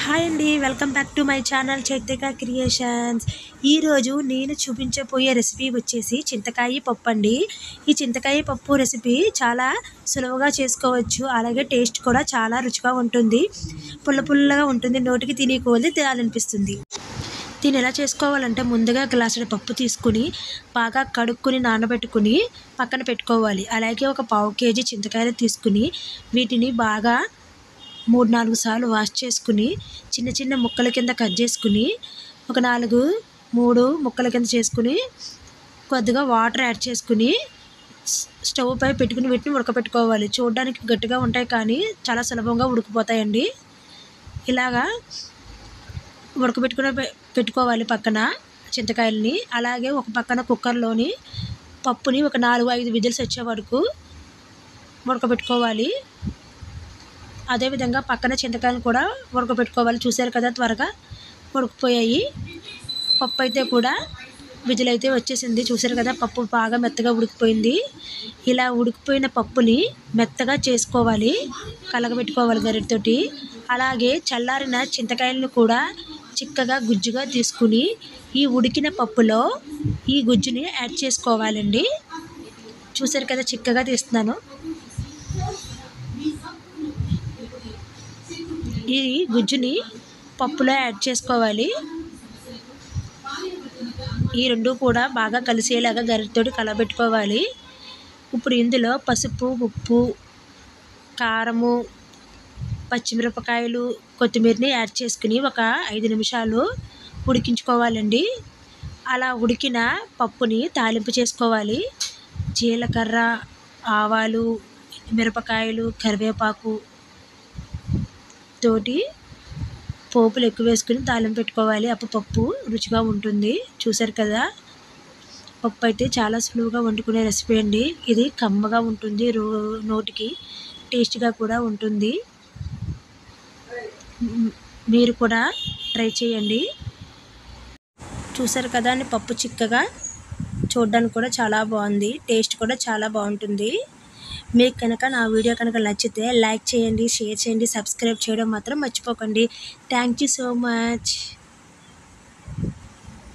Hi అండి, welcome back to my channel Chaitrika creations. ఈరోజు నేను చూపించబోయే రెసిపీ వచ్చేసి చింతకాయ పప్పు అండి. ఈ చింతకాయ పప్పు రెసిపీ చాలా సులువుగా చేసుకోవచ్చు, అలాగే టేస్ట్ కూడా చాలా రుచిగా ఉంటుంది. పుల్ల పుల్లగా ఉంటుంది, నోటికి తినే కొద్దీ తినాలనిపిస్తుంది. దీన్ని ఎలా చేసుకోవాలంటే ముందుగా గ్లాసుల పప్పు తీసుకుని బాగా కడుక్కుని నానబెట్టుకుని పక్కన పెట్టుకోవాలి. అలాగే ఒక పావు కేజీ చింతకాయలు తీసుకుని వీటిని బాగా 3-4 సార్లు వాష్ చేసుకుని చిన్న చిన్న ముక్కల కింద కట్ చేసుకుని ఒక 3 ముక్కల కింద చేసుకుని కొద్దిగా వాటర్ యాడ్ చేసుకుని స్టవ్ పై పెట్టుకుని వీటిని ఉడకపెట్టుకోవాలి. చూడడానికి గట్టిగా ఉంటాయి కానీ చాలా సులభంగా ఉడికిపోతాయండి. ఇలాగా పెట్టుకోవాలి పక్కన చింతకాయలని. అలాగే ఒక పక్కన కుక్కర్లోని పప్పుని ఒక 4-5 విజిల్స్ వచ్చే వరకు ఉడకబెట్టుకోవాలి. అదేవిధంగా పక్కన చింతకాయలు కూడా ఉడకబెట్టుకోవాలి. చూసారు కదా, త్వరగా ఉడికిపోయాయి. పప్పు అయితే కూడా విజిల్ అయితే వచ్చేసింది. చూసారు కదా, పప్పు బాగా మెత్తగా ఉడికిపోయింది. ఇలా ఉడికిపోయిన పప్పుని మెత్తగా చేసుకోవాలి, కలగబెట్టుకోవాలి గరిటెతోటి. అలాగే చల్లారిన చింతకాయలను కూడా చిక్కగా గుజ్జుగా తీసుకుని ఈ ఉడికిన పప్పులో ఈ గుజ్జుని యాడ్ చేసుకోవాలండి. చూసారు కదా, చిక్కగా తీస్తున్నాను. ఈ గుజ్జుని పప్పులో యాడ్ చేసుకోవాలి. ఈ రెండు కూడా బాగా కలిసేలాగా గరిటెతోటి కలబెట్టుకోవాలి. ఇప్పుడు ఇందులో పసుపు, ఉప్పు, కారము, పచ్చిమిరపకాయలు, కొత్తిమీరని యాడ్ చేసుకుని ఒక 5 నిమిషాలు ఉడికించుకోవాలండి. అలా ఉడికిన పప్పుని తాలింపు చేసుకోవాలి. జీలకర్ర, ఆవాలు, మిరపకాయలు, కరివేపాకు తోటి పోపులు ఎక్కువ వేసుకుని తాలింపు పెట్టుకోవాలి. అప్పుడు పప్పు రుచిగా ఉంటుంది. చూసారు కదా, పప్పు అయితే చాలా సులువుగా వండుకునే రెసిపీ అండి. ఇది కమ్మగా ఉంటుంది, నోటికి టేస్ట్గా కూడా ఉంటుంది. మీరు కూడా ట్రై చేయండి. చూసారు కదా, పప్పు చిక్కగా చూడడానికి కూడా చాలా బాగుంది, టేస్ట్ కూడా చాలా బాగుంటుంది. మీకు కనుక నా వీడియో కనుక నచ్చితే లైక్ చేయండి, షేర్ చేయండి, సబ్స్క్రైబ్ చేయడం మాత్రం మర్చిపోకండి. Thank you so much.